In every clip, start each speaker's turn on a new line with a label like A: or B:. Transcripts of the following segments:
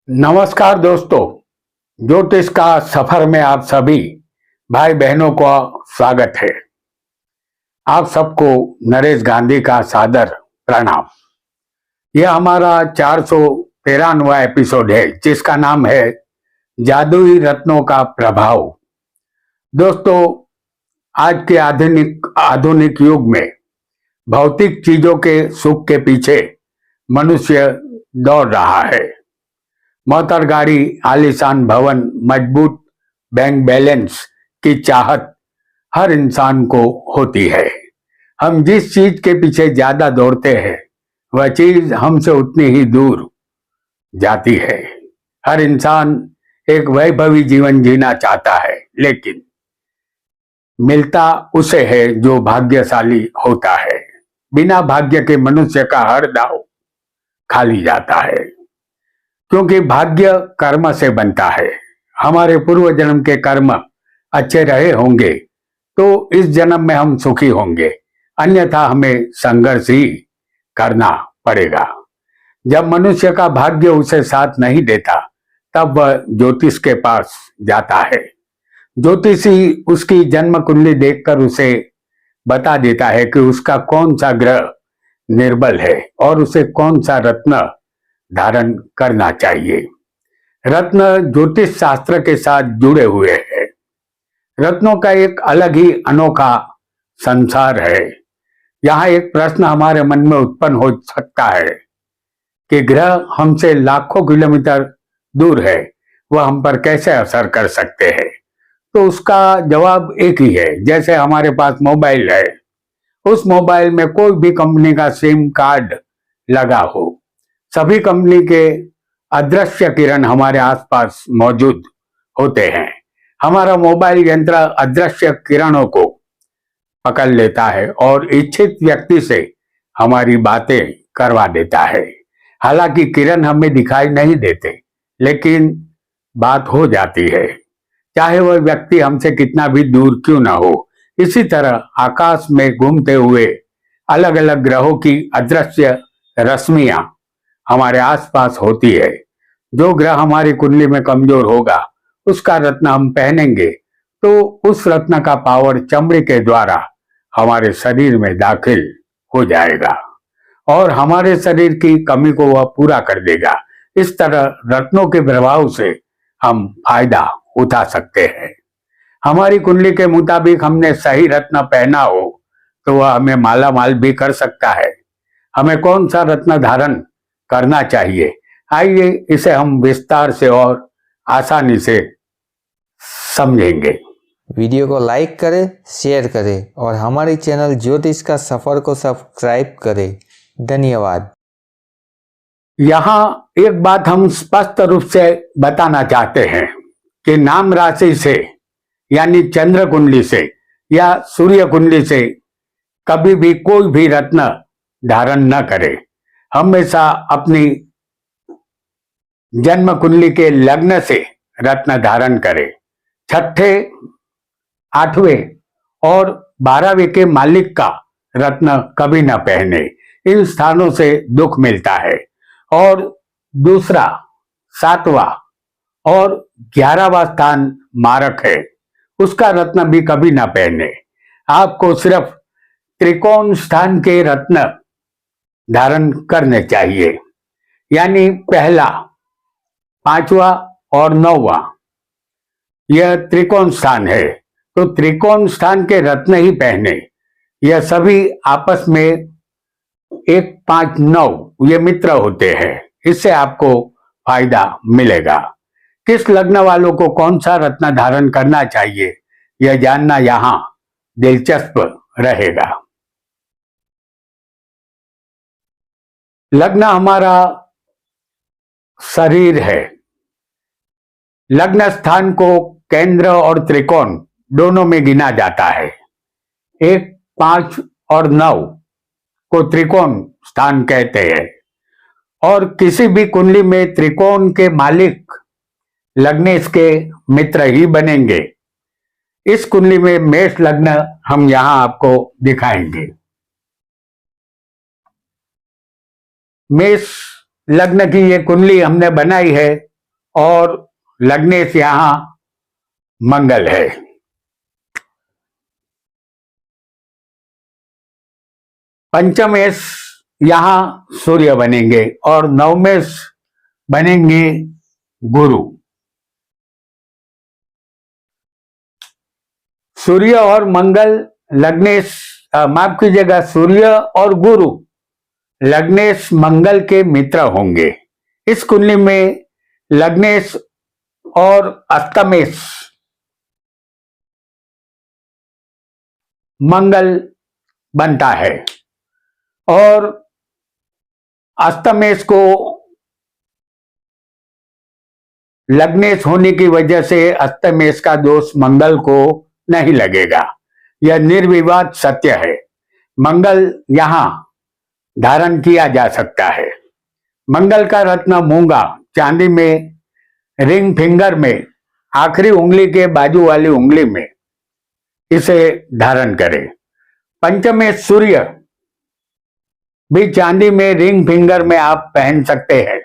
A: नमस्कार दोस्तों, ज्योतिष का सफर में आप सभी भाई बहनों का स्वागत है। आप सबको नरेश गांधी का सादर प्रणाम। यह हमारा 413वां एपिसोड है जिसका नाम है जादुई रत्नों का प्रभाव। दोस्तों, आज के आधुनिक युग में भौतिक चीजों के सुख के पीछे मनुष्य दौड़ रहा है। मोटर गाड़ी, आलीशान भवन, मजबूत बैंक बैलेंस की चाहत हर इंसान को होती है। हम जिस चीज के पीछे ज्यादा दौड़ते हैं वह चीज हमसे उतनी ही दूर जाती है। हर इंसान एक वैभवी जीवन जीना चाहता है, लेकिन मिलता उसे है जो भाग्यशाली होता है। बिना भाग्य के मनुष्य का हर दांव खाली जाता है, क्योंकि भाग्य कर्म से बनता है। हमारे पूर्व जन्म के कर्म अच्छे रहे होंगे तो इस जन्म में हम सुखी होंगे, अन्यथा हमें संघर्ष ही करना पड़ेगा। जब मनुष्य का भाग्य उसे साथ नहीं देता तब वह ज्योतिष के पास जाता है। ज्योतिषी उसकी जन्म कुंडली देखकर उसे बता देता है कि उसका कौन सा ग्रह निर्बल है और उसे कौन सा रत्न धारण करना चाहिए। रत्न ज्योतिष शास्त्र के साथ जुड़े हुए हैं। रत्नों का एक अलग ही अनोखा संसार है। यहाँ एक प्रश्न हमारे मन में उत्पन्न हो सकता है कि ग्रह हमसे लाखों किलोमीटर दूर है, वह हम पर कैसे असर कर सकते हैं। तो उसका जवाब एक ही है। जैसे हमारे पास मोबाइल है, उस मोबाइल में कोई भी कंपनी का सिम कार्ड लगा हो, सभी कंपनी के अदृश्य किरण हमारे आसपास मौजूद होते हैं। हमारा मोबाइल यंत्र अदृश्य किरणों को पकड़ लेता है और इच्छित व्यक्ति से हमारी बातें करवा देता है। हालांकि किरण हमें दिखाई नहीं देते, लेकिन बात हो जाती है, चाहे वह व्यक्ति हमसे कितना भी दूर क्यों ना हो। इसी तरह आकाश में घूमते हुए अलग अलग ग्रहों की अदृश्य रश्मियां हमारे आसपास होती है। जो ग्रह हमारी कुंडली में कमजोर होगा, उसका रत्न हम पहनेंगे तो उस रत्न का पावर चमड़ी के द्वारा हमारे शरीर में दाखिल हो जाएगा और हमारे शरीर की कमी को वह पूरा कर देगा। इस तरह रत्नों के प्रभाव से हम फायदा उठा सकते हैं। हमारी कुंडली के मुताबिक हमने सही रत्न पहना हो तो वह हमें माला माल भी कर सकता है। हमें कौन सा रत्न धारण करना चाहिए, आइए इसे हम विस्तार से और आसानी से समझेंगे।
B: वीडियो को लाइक करें, शेयर करें और हमारे चैनल ज्योतिष का सफर को सब्सक्राइब करें। धन्यवाद।
A: यहाँ एक बात हम स्पष्ट रूप से बताना चाहते हैं कि नाम राशि से यानी चंद्र कुंडली से या सूर्य कुंडली से कभी भी कोई भी रत्न धारण न करे। हमेशा अपनी जन्म कुंडली के लग्न से रत्न धारण करे। छठे, 8वें और 12वें के मालिक का रत्न कभी न पहने। इन स्थानों से दुख मिलता है। और दूसरा, 7वां और 11वां स्थान मारक है, उसका रत्न भी कभी ना पहने। आपको सिर्फ त्रिकोण स्थान के रत्न धारण करने चाहिए, यानी पहला, 5वां और 9वां, यह त्रिकोण स्थान है तो त्रिकोण स्थान के रत्न ही पहने। यह सभी आपस में 1, 5, 9 ये मित्र होते हैं। इससे आपको फायदा मिलेगा। किस लग्न वालों को कौन सा रत्न धारण करना चाहिए, यह जानना यहाँ दिलचस्प रहेगा। लग्न हमारा शरीर है। लग्न स्थान को केंद्र और त्रिकोण दोनों में गिना जाता है। 1, 5 और 9 को त्रिकोण स्थान कहते हैं और किसी भी कुंडली में त्रिकोण के मालिक लग्नेश के मित्र ही बनेंगे। इस कुंडली में मेष लग्न हम यहां आपको दिखाएंगे। मेष लग्न की ये कुंडली हमने बनाई है और लग्नेश यहां मंगल है। पंचमेश यहां सूर्य बनेंगे और नवमेश बनेंगे गुरु। सूर्य और मंगल लग्नेश, माफ कीजिएगा, सूर्य और गुरु लग्नेश मंगल के मित्र होंगे। इस कुंडली में लग्नेश और अष्टमेश मंगल बनता है और अष्टमेश को लग्नेश होने की वजह से अष्टमेश का दोष मंगल को नहीं लगेगा। यह निर्विवाद सत्य है। मंगल यहां धारण किया जा सकता है। मंगल का रत्न मूंगा चांदी में, रिंग फिंगर में, आखिरी उंगली के बाजू वाली उंगली में इसे धारण करें। पंचमेश सूर्य भी चांदी में, रिंग फिंगर में आप पहन सकते हैं।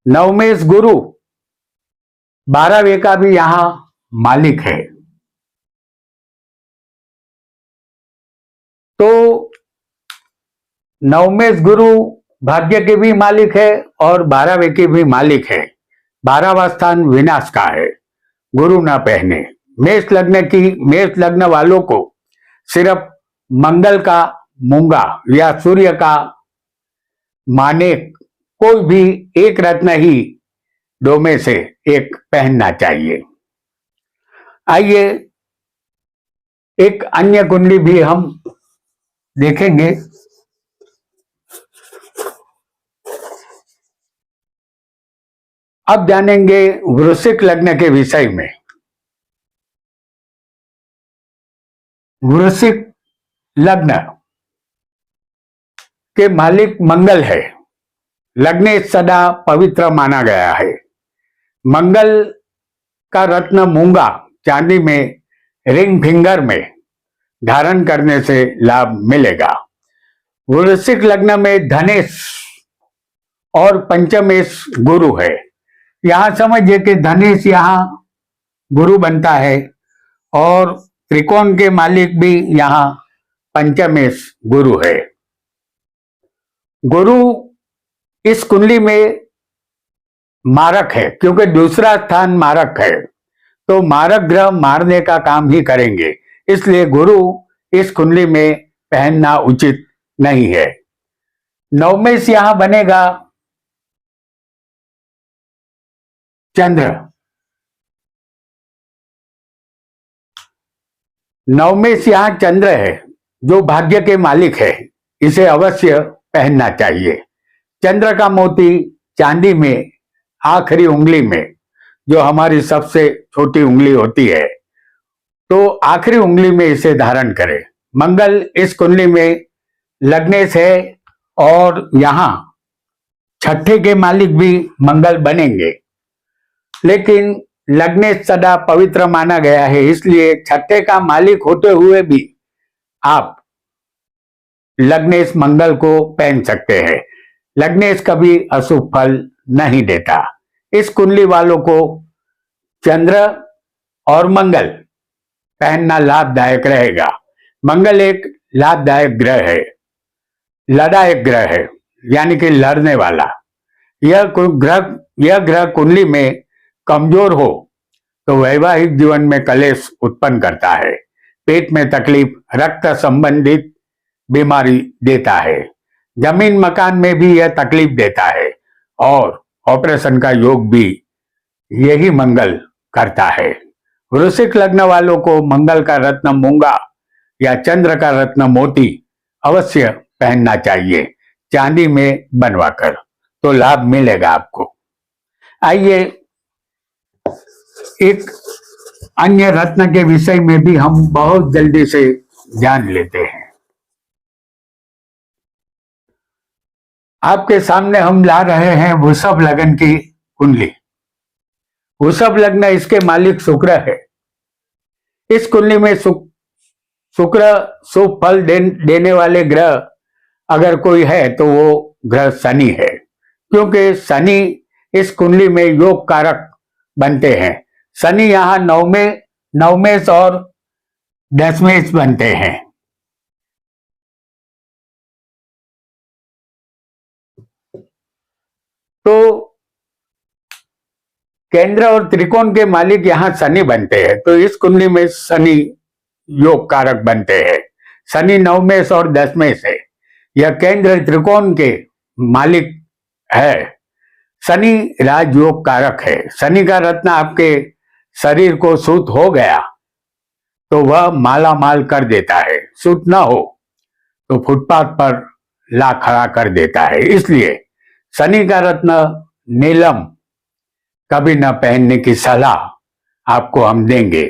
A: नवमेश गुरु 12वें का भी यहां मालिक है। तो नवमेश गुरु भाग्य के भी मालिक है और 12वें के भी मालिक है। 12वां स्थान विनाश का है, गुरु ना पहने। मेष लग्न वालों को सिर्फ मंगल का मूंगा या सूर्य का मानेक, कोई भी एक रत्न ही दो में से एक पहनना चाहिए। आइए एक अन्य कुंडली भी हम देखेंगे। अब जानेंगे वृश्चिक लग्न के विषय में। वृश्चिक लग्न के मालिक मंगल है। लग्नेश सदा पवित्र माना गया है। मंगल का रत्न मूंगा चांदी में, रिंग फिंगर में धारण करने से लाभ मिलेगा। वृश्चिक लग्न में धनेश और पंचमेश गुरु है। यहां समझिए कि धनेश यहां गुरु बनता है और त्रिकोण के मालिक भी यहां पंचमेश गुरु है। गुरु इस कुंडली में मारक है, क्योंकि दूसरा स्थान मारक है, तो मारक ग्रह मारने का काम ही करेंगे। इसलिए गुरु इस कुंडली में पहनना उचित नहीं है। नवमेश यहां बनेगा चंद्र। नवमेश यहां चंद्र है जो भाग्य के मालिक है। इसे अवश्य पहनना चाहिए। चंद्र का मोती चांदी में, आखिरी उंगली में, जो हमारी सबसे छोटी उंगली होती है, तो आखिरी उंगली में इसे धारण करें। मंगल इस कुंडली में लग्नेश है और यहां छठे के मालिक भी मंगल बनेंगे, लेकिन लग्नेश सदा पवित्र माना गया है, इसलिए छठे का मालिक होते हुए भी आप लग्नेश मंगल को पहन सकते हैं। लग्नेश कभी अशुभ फल नहीं देता। इस कुंडली वालों को चंद्र और मंगल पहनना लाभदायक रहेगा। मंगल एक लाभदायक ग्रह है, लड़ायक ग्रह है, यानी कि लड़ने वाला। यह ग्रह कुंडली में कमजोर हो तो वैवाहिक जीवन में कलेश उत्पन्न करता है, पेट में तकलीफ, रक्त संबंधित बीमारी देता है, जमीन मकान में भी यह तकलीफ देता है और ऑपरेशन का योग भी यही मंगल करता है। वृश्चिक लग्न वालों को मंगल का रत्न मूंगा या चंद्र का रत्न मोती अवश्य पहनना चाहिए, चांदी में बनवाकर, तो लाभ मिलेगा आपको। आइए एक अन्य रत्न के विषय में भी हम बहुत जल्दी से जान लेते हैं। आपके सामने हम ला रहे हैं वृषभ लग्न की कुंडली। वृषभ लग्न, इसके मालिक शुक्र है। इस कुंडली में शुक्र शुभ फल देने वाले ग्रह अगर कोई है तो वो ग्रह शनि है, क्योंकि शनि इस कुंडली में योग कारक बनते हैं। शनि यहाँ नवमेश और दशमेश बनते हैं। तो केंद्र और त्रिकोण के मालिक यहाँ शनि बनते हैं, तो इस कुंडली में शनि योग कारक बनते हैं। शनि नवमेश और दशमेश है। यह केंद्र त्रिकोण के मालिक है। शनि राजयोग कारक है। शनि का रत्न आपके शरीर को सूत हो गया तो वह माला माल कर देता है, सूत ना हो तो फुटपाथ पर ला खड़ा कर देता है। इसलिए शनि का रत्न नीलम कभी न पहनने की सलाह आपको हम देंगे।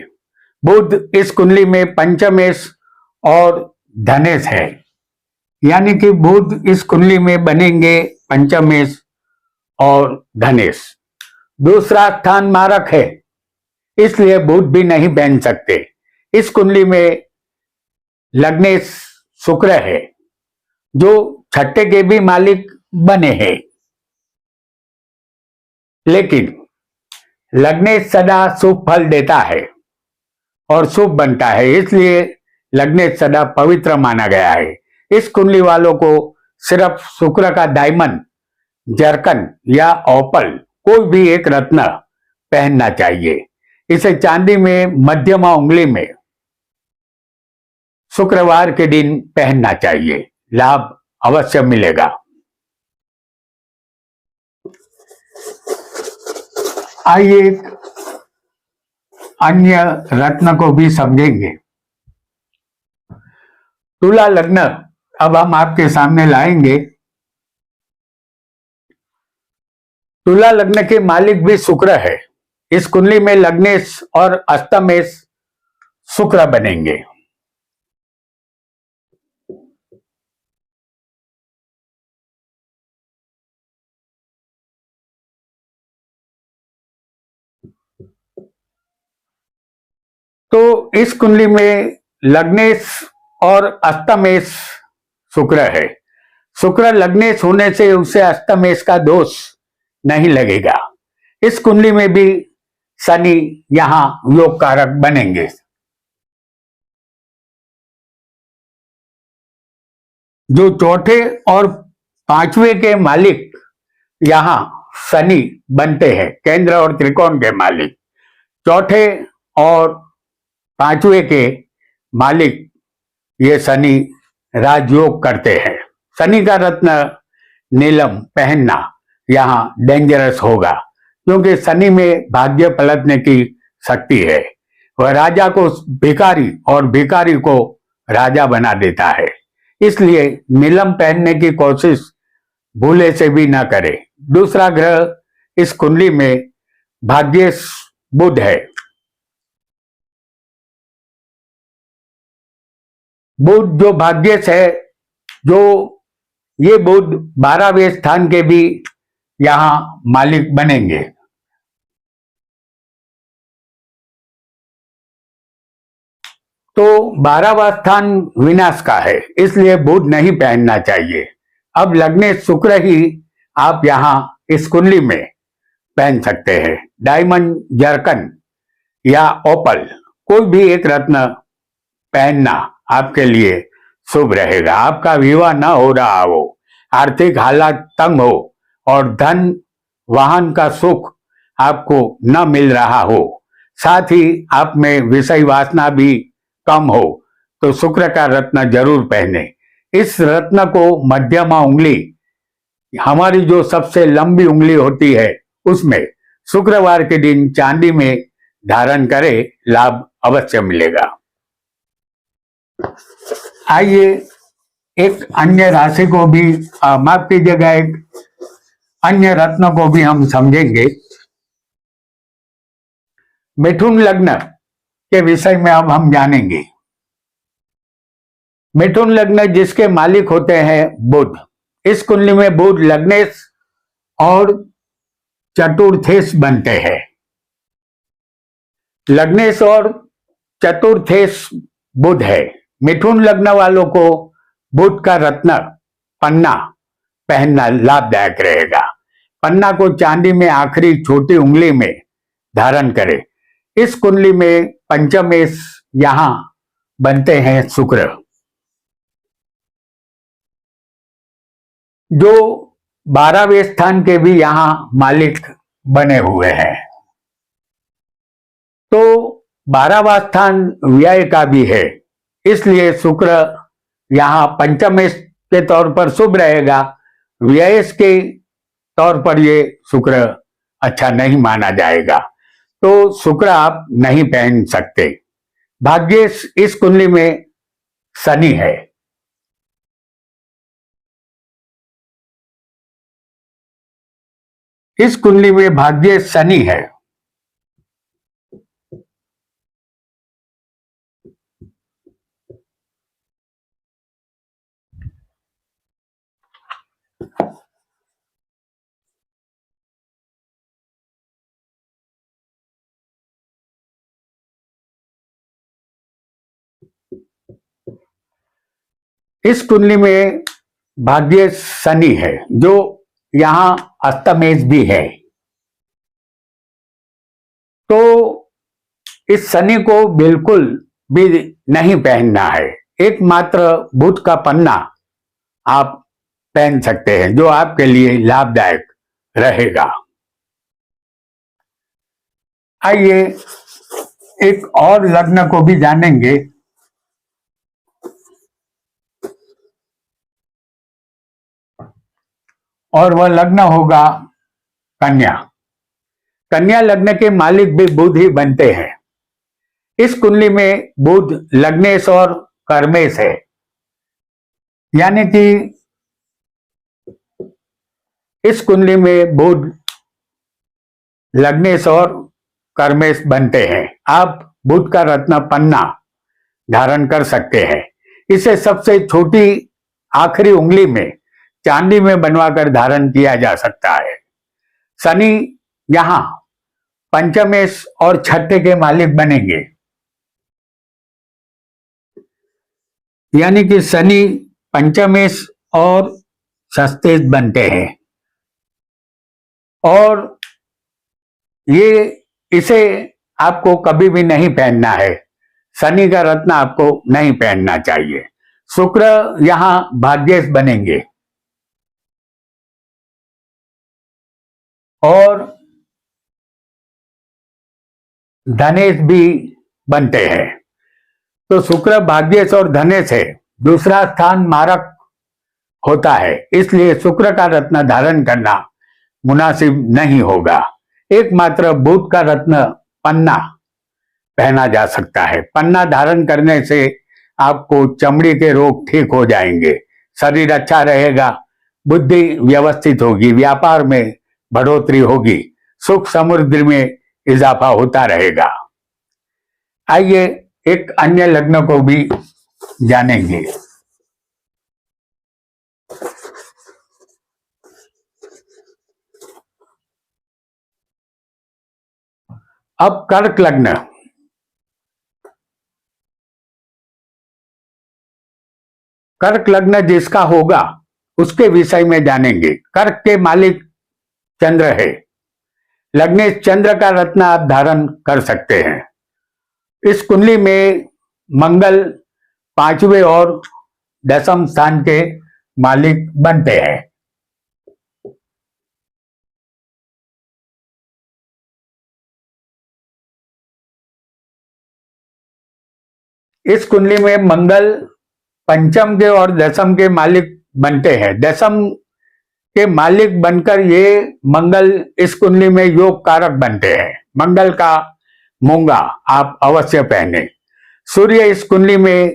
A: बुध इस कुंडली में पंचमेश और धनेश है, यानी कि बुध इस कुंडली में बनेंगे पंचमेश और धनेश। दूसरा स्थान मारक है, इसलिए बुध भी नहीं पहन सकते। इस कुंडली में लग्नेश शुक्र है, जो छठे के भी मालिक बने हैं, लेकिन लग्नेश सदा शुभ फल देता है और शुभ बनता है, इसलिए लग्नेश सदा पवित्र माना गया है। इस कुंडली वालों को सिर्फ शुक्र का डायमंड, जरकन या ओपल कोई भी एक रत्न पहनना चाहिए। इसे चांदी में मध्यमा उंगली में शुक्रवार के दिन पहनना चाहिए, लाभ अवश्य मिलेगा। आइए एक अन्य रत्न को भी समझेंगे। तुला लग्न अब हम आपके सामने लाएंगे। तुला लग्न के मालिक भी शुक्र है। इस कुंडली में लग्नेश और अष्टमेश शुक्र बनेंगे। तो इस कुंडली में लग्नेश और अष्टमेश शुक्र है। शुक्र लग्नेश होने से उसे अष्टमेश का दोष नहीं लगेगा। इस कुंडली में भी शनि यहां योग कारक बनेंगे। जो चौथे और पांचवें के मालिक यहां शनि बनते हैं, केंद्र और त्रिकोण के मालिक। चौथे और पांचवें के मालिक ये शनि राजयोग करते हैं। शनि का रत्न नीलम पहनना यहाँ डेंजरस होगा, क्योंकि शनि में भाग्य पलटने की शक्ति है। वह राजा को भिखारी और भिखारी को राजा बना देता है। इसलिए नीलम पहनने की कोशिश भूले से भी ना करें। दूसरा ग्रह इस कुंडली में भाग्येश बुध है। बुध जो भाग्येश है, जो ये बुध 12वें स्थान के भी यहां मालिक बनेंगे। तो 12वां स्थान विनाश का है, इसलिए बुध नहीं पहनना चाहिए। अब लग्नेश शुक्र ही आप यहां इस कुंडली में पहन सकते हैं। डायमंड, जरकन या ओपल कोई भी एक रत्न पहनना आपके लिए शुभ रहेगा। आपका विवाह न हो रहा हो, आर्थिक हालात तंग हो और धन वाहन का सुख आपको न मिल रहा हो, साथ ही आप में विषय वासना भी कम हो, तो शुक्र का रत्न जरूर पहने। इस रत्न को मध्यमा उंगली, हमारी जो सबसे लंबी उंगली होती है, उसमें शुक्रवार के दिन चांदी में धारण करें, लाभ अवश्य मिलेगा। आइए एक अन्य राशि को भी माफ कीजिएगा, एक अन्य रत्न को भी हम समझेंगे। मिथुन लग्न के विषय में अब हम जानेंगे। मिथुन लग्न जिसके मालिक होते हैं बुध। इस कुंडली में बुध लग्नेश और चतुर्थेश बनते हैं। लग्नेश और चतुर्थेश बुध है। मिथुन लग्न वालों को बुध का रत्न पन्ना पहनना लाभदायक रहेगा। पन्ना को चांदी में आखिरी छोटी उंगली में धारण करें। इस कुंडली में पंचमेश यहां बनते हैं शुक्र, जो 12वें स्थान के भी यहां मालिक बने हुए हैं। तो 12वां स्थान व्यय का भी है, इसलिए शुक्र यहां पंचमेश के तौर पर शुभ रहेगा। व्यय के तौर पर ये शुक्र अच्छा नहीं माना जाएगा, तो शुक्र आप नहीं पहन सकते। भाग्य इस कुंडली में शनि है। इस कुंडली में भाग्य शनि है। इस कुंडली में भाग्य शनि है, जो यहां अस्तमेश भी है। तो इस शनि को बिल्कुल भी नहीं पहनना है। एकमात्र बुध का पन्ना आप पहन सकते हैं, जो आपके लिए लाभदायक रहेगा। आइए एक और लग्न को भी जानेंगे। और वह लग्न होगा कन्या। कन्या लग्न के मालिक भी बुध ही बनते हैं। इस कुंडली में बुध लग्नेश और कर्मेश है, यानी कि इस कुंडली में बुध लग्नेश और कर्मेश बनते हैं। आप बुध का रत्न पन्ना धारण कर सकते हैं। इसे सबसे छोटी आखिरी उंगली में चांदी में बनवाकर धारण किया जा सकता है। शनि यहां पंचमेश और छठे के मालिक बनेंगे, यानी कि शनि पंचमेश और षष्ठेश बनते हैं। और ये इसे आपको कभी भी नहीं पहनना है। शनि का रत्न आपको नहीं पहनना चाहिए। शुक्र यहां भाग्येश बनेंगे और धनेश भी बनते हैं। तो शुक्र भाग्येश और धनेश है। दूसरा स्थान मारक होता है, इसलिए शुक्र का रत्न धारण करना मुनासिब नहीं होगा। एकमात्र बुध का रत्न पन्ना पहना जा सकता है। पन्ना धारण करने से आपको चमड़ी के रोग ठीक हो जाएंगे, शरीर अच्छा रहेगा, बुद्धि व्यवस्थित होगी, व्यापार में बढ़ोतरी होगी, सुख समृद्धि में इजाफा होता रहेगा। आइए एक अन्य लग्न को भी जानेंगे। अब कर्क लग्न। कर्क लग्न जिसका होगा उसके विषय में जानेंगे। कर्क के मालिक चंद्र है। लग्नेश चंद्र का रत्न आप धारण कर सकते हैं। इस कुंडली में मंगल 5वें और 10वें स्थान के मालिक बनते हैं। इस कुंडली में मंगल पंचम के और 10वें के मालिक बनते हैं। 10वें के मालिक बनकर ये मंगल इस कुंडली में योग कारक बनते हैं। मंगल का मूंगा आप अवश्य पहने। सूर्य इस कुंडली में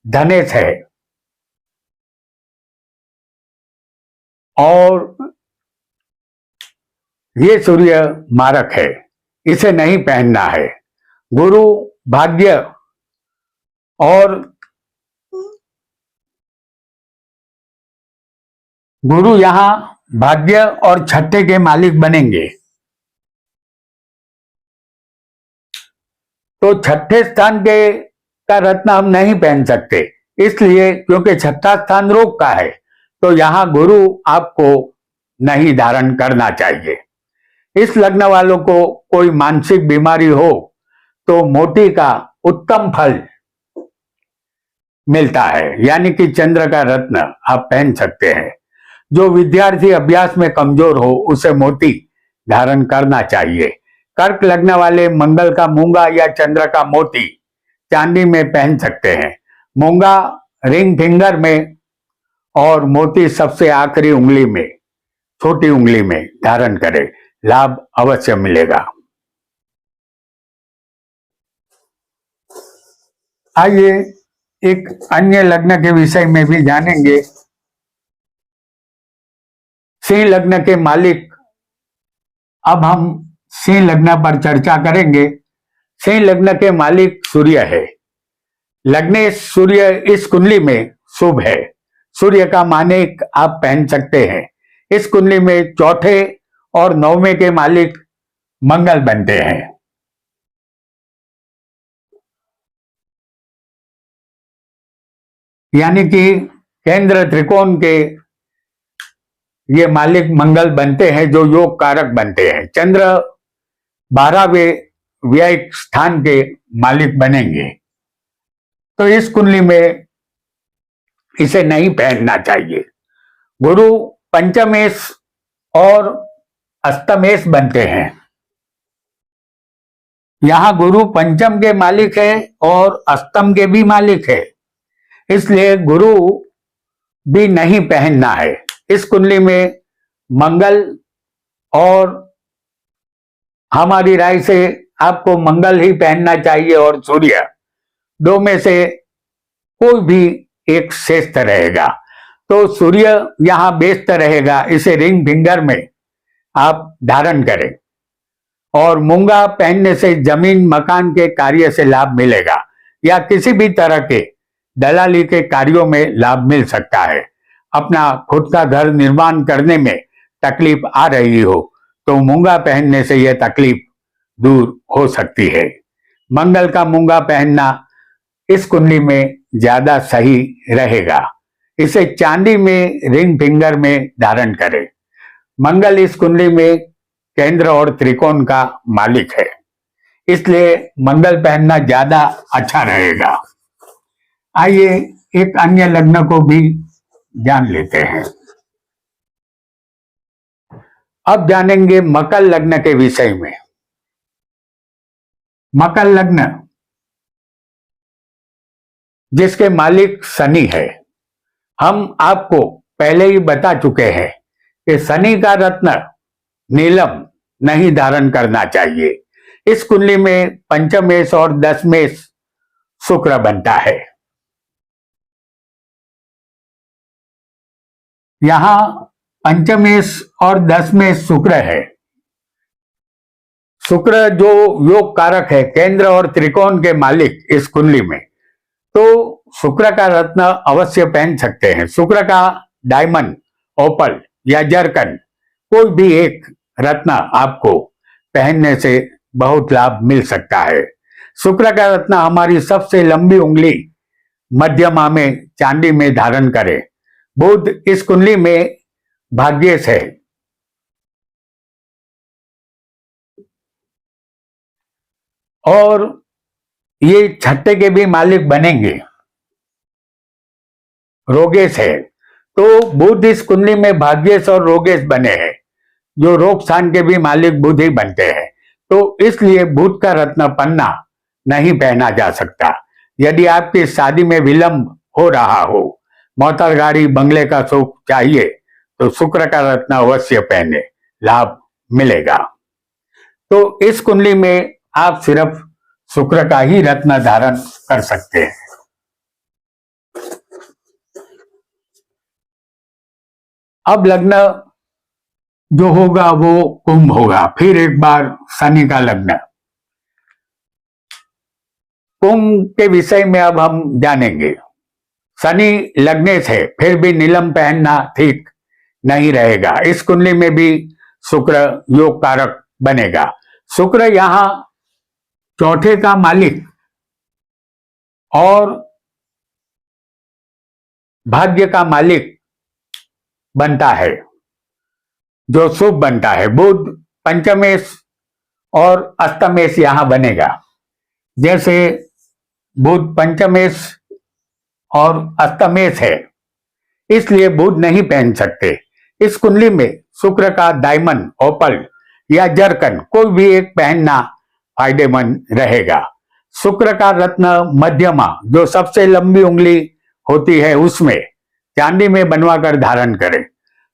A: धनेश है और ये सूर्य मारक है, इसे नहीं पहनना है। गुरु भाग्य और गुरु यहां भाग्य और छठे के मालिक बनेंगे। तो छठे स्थान के का रत्न हम नहीं पहन सकते, इसलिए क्योंकि छठा स्थान रोग का है। तो यहां गुरु आपको नहीं धारण करना चाहिए। इस लग्न वालों को कोई मानसिक बीमारी हो तो मोती का उत्तम फल मिलता है, यानी कि चंद्र का रत्न आप पहन सकते हैं। जो विद्यार्थी अभ्यास में कमजोर हो उसे मोती धारण करना चाहिए। कर्क लग्न वाले मंगल का मूंगा या चंद्र का मोती चांदी में पहन सकते हैं। मूंगा रिंग फिंगर में और मोती सबसे आखिरी उंगली में, छोटी उंगली में धारण करें, लाभ अवश्य मिलेगा। आइए एक अन्य लग्न के विषय में भी जानेंगे। सिंह लग्न के मालिक, अब हम सिंह लग्न पर चर्चा करेंगे। सिंह लग्न के मालिक सूर्य है। लग्नेश सूर्य इस कुंडली में शुभ है। सूर्य का मानिक आप पहन सकते हैं। इस कुंडली में चौथे और नौवें के मालिक मंगल बनते हैं। यानी कि केंद्र त्रिकोण के ये मालिक मंगल बनते हैं, जो योग कारक बनते हैं। चंद्र 12वें व्यय स्थान के मालिक बनेंगे। तो इस कुंडली में इसे नहीं पहनना चाहिए। गुरु पंचमेश और अष्टमेश बनते हैं। यहां गुरु पंचम के मालिक है और अष्टम के भी मालिक है, इसलिए गुरु भी नहीं पहनना है। इस कुंडली में मंगल, और हमारी राय से आपको मंगल ही पहनना चाहिए, और सूर्य, दो में से कोई भी एक श्रेष्ठ रहेगा। तो सूर्य यहां बेस्ट रहेगा, इसे रिंग फिंगर में आप धारण करें। और मूंगा पहनने से जमीन मकान के कार्य से लाभ मिलेगा, या किसी भी तरह के दलाली के कार्यों में लाभ मिल सकता है। अपना खुद का घर निर्माण करने में तकलीफ आ रही हो तो मूंगा पहनने से यह तकलीफ दूर हो सकती है। मंगल का मूंगा पहनना इस कुंडली में ज्यादा सही रहेगा। इसे चांदी में रिंग फिंगर में धारण करें। मंगल इस कुंडली में केंद्र और त्रिकोण का मालिक है, इसलिए मंगल पहनना ज्यादा अच्छा रहेगा। आइए एक अन्य लग्न को भी जान लेते हैं। अब जानेंगे मकर लग्न के विषय में। मकर लग्न जिसके मालिक शनि है, हम आपको पहले ही बता चुके हैं कि शनि का रत्न नीलम नहीं धारण करना चाहिए। इस कुंडली में पंचमेश और दशमेश शुक्र बनता है। यहां पंचमेश और दशमेश शुक्र है। शुक्र जो योग कारक है, केंद्र और त्रिकोण के मालिक इस कुंडली में, तो शुक्र का रत्न अवश्य पहन सकते हैं। शुक्र का डायमंड, ओपल या जरकन, कोई भी एक रत्न आपको पहनने से बहुत लाभ मिल सकता है। शुक्र का रत्न हमारी सबसे लंबी उंगली मध्यमा में चांदी में धारण करें। बुध इस कुंडली में भाग्येश है, और ये छठे के भी मालिक बनेंगे, रोगेश है। तो बुध इस कुंडली में भाग्येश और रोगेश बने हैं, जो रोग स्थान के भी मालिक बुध ही बनते हैं। तो इसलिए बुध का रत्न पन्ना नहीं पहना जा सकता। यदि आपकी शादी में विलंब हो रहा हो, मोटर गाड़ी बंगले का सुख चाहिए, तो शुक्र का रत्न अवश्य पहने, लाभ मिलेगा। तो इस कुंडली में आप सिर्फ शुक्र का ही रत्न धारण कर सकते हैं। अब लग्न जो होगा वो कुंभ होगा। फिर एक बार शनि का लग्न। कुंभ के विषय में अब हम जानेंगे। शनि लग्नेश है, फिर भी नीलम पहनना ठीक नहीं रहेगा। इस कुंडली में भी शुक्र योग कारक बनेगा। शुक्र यहां चौथे का मालिक और भाग्य का मालिक बनता है। जो शुभ बनता है। बुध पंचमेश और अष्टमेश यहां बनेगा। जैसे बुध पंचमेश और अष्टमेश है, इसलिए बुध नहीं पहन सकते। इस कुंडली में शुक्र का डायमंड, ओपल या जरकन कोई भी एक पहनना फायदेमंद रहेगा। शुक्र का रत्न मध्यमा, जो सबसे लंबी उंगली होती है, उसमें चांदी में बनवाकर धारण करें।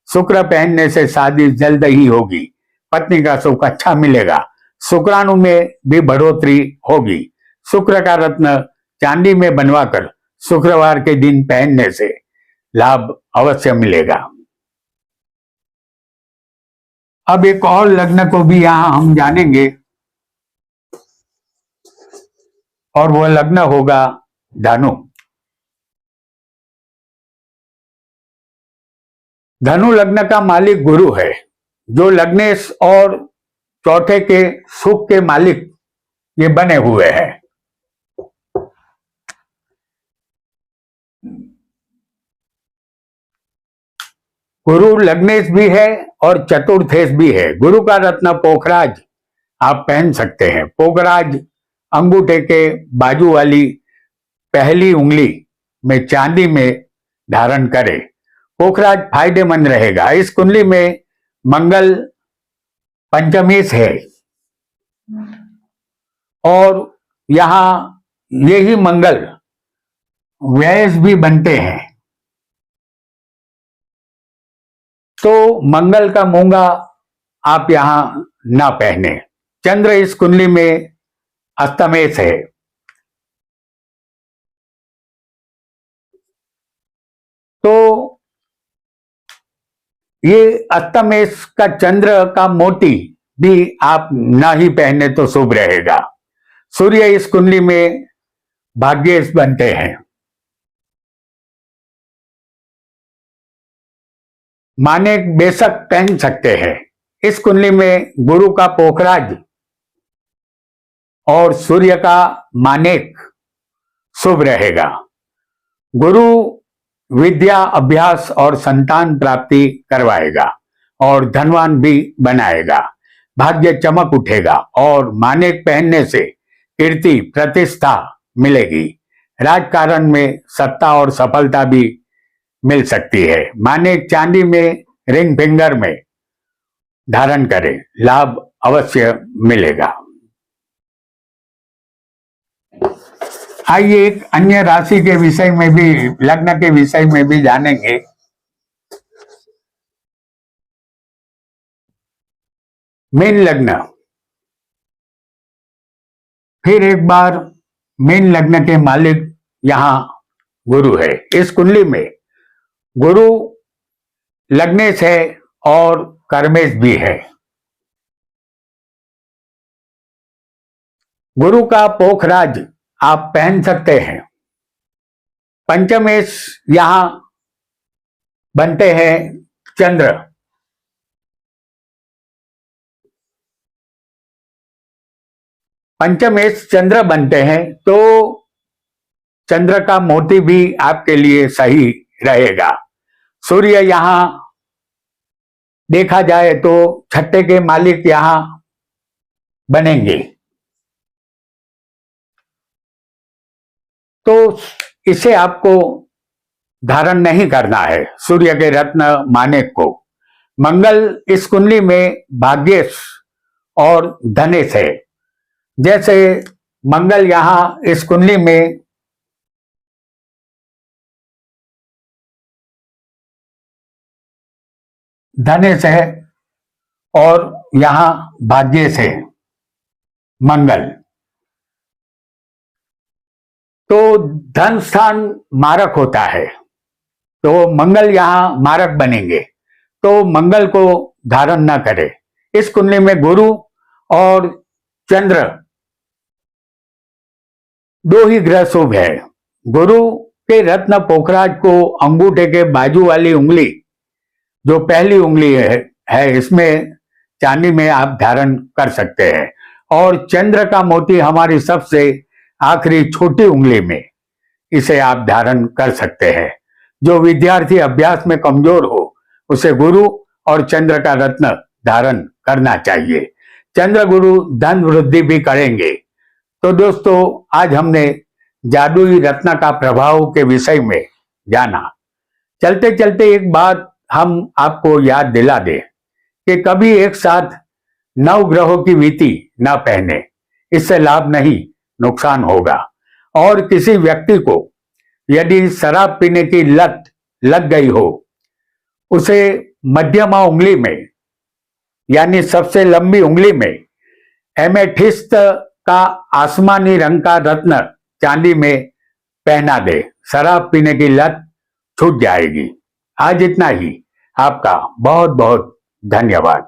A: शुक्र पहनने से शादी जल्द ही होगी, पत्नी का सुख अच्छा मिलेगा, शुक्राणु में भी बढ़ोतरी होगी। शुक्र का रत्न चांदी में बनवाकर शुक्रवार के दिन पहनने से लाभ अवश्य मिलेगा। अब एक और लग्न को भी यहां हम जानेंगे, और वह लग्न होगा धनु। धनु लग्न का मालिक गुरु है, जो लग्नेश और चौथे के सुख के मालिक ये बने हुए हैं। गुरु लग्नेश भी है और चतुर्थेश भी है। गुरु का रत्न पोखराज आप पहन सकते हैं। पोखराज अंगूठे के बाजू वाली पहली उंगली में चांदी में धारण करें। पोखराज फायदेमंद रहेगा। इस कुंडली में मंगल पंचमेश है और यहां यही मंगल व्ययस भी बनते हैं, तो मंगल का मूंगा आप यहां ना पहने। चंद्र इस कुंडली में अष्टमेश है, तो ये अष्टमेश का चंद्र का मोती भी आप ना ही पहने तो शुभ रहेगा। सूर्य इस कुंडली में भाग्येश बनते हैं। माने बेशक पहन सकते हैं। इस कुंडली में गुरु का पोखराज और सूर्य का मानेक शुभ रहेगा। गुरु विद्या, अभ्यास और संतान प्राप्ति करवाएगा और धनवान भी बनाएगा। भाग्य चमक उठेगा और मानेक पहनने से कीर्ति प्रतिष्ठा मिलेगी। राजकारण में सत्ता और सफलता भी मिल सकती है। मानेक चांदी में रिंग फिंगर में धारण करें, लाभ अवश्य मिलेगा। आइए एक अन्य राशि के विषय में भी, लग्न के विषय में भी जानेंगे। मीन लग्न। फिर एक बार मीन लग्न के मालिक यहां गुरु है। इस कुंडली में गुरु लग्नेश है और कर्मेश भी है। गुरु का पोखराज आप पहन सकते हैं। पंचमेश यहां बनते हैं चंद्र। पंचमेश चंद्र बनते हैं, तो चंद्र का मोती भी आपके लिए सही रहेगा। सूर्य यहां देखा जाए तो छठे के मालिक यहां बनेंगे, तो इसे आपको धारण नहीं करना है, सूर्य के रत्न मानेक को। मंगल इस कुंडली में भाग्येश और धनेश है। जैसे मंगल यहां इस कुंडली में धनेश है और यहां भाग्येश है मंगल, तो धन स्थान मारक होता है, तो मंगल यहां मारक बनेंगे, तो मंगल को धारण न करे। इस कुंडली में गुरु और चंद्र दो ही ग्रह शुभ है। गुरु के रत्न पोखराज को अंगूठे के बाजू वाली उंगली, जो पहली उंगली है इसमें चांदी में आप धारण कर सकते हैं, और चंद्र का मोती हमारी सबसे आखिरी छोटी उंगली में, इसे आप धारण कर सकते हैं। जो विद्यार्थी अभ्यास में कमजोर हो, उसे गुरु और चंद्र का रत्न धारण करना चाहिए। चंद्र गुरु धन वृद्धि भी करेंगे। तो दोस्तों, आज हमने जादुई रत्न का प्रभाव के विषय में जाना। चलते चलते एक बात हम आपको याद दिला दें कि कभी एक साथ 9 ग्रहों की विधि न पहने, इससे लाभ नहीं नुकसान होगा। और किसी व्यक्ति को यदि शराब पीने की लत लग गई हो, उसे मध्यमा उंगली में यानी सबसे लंबी उंगली में एमेथिस्ट का आसमानी रंग का रत्न चांदी में पहना दे, शराब पीने की लत छूट जाएगी। आज इतना ही। आपका बहुत बहुत धन्यवाद।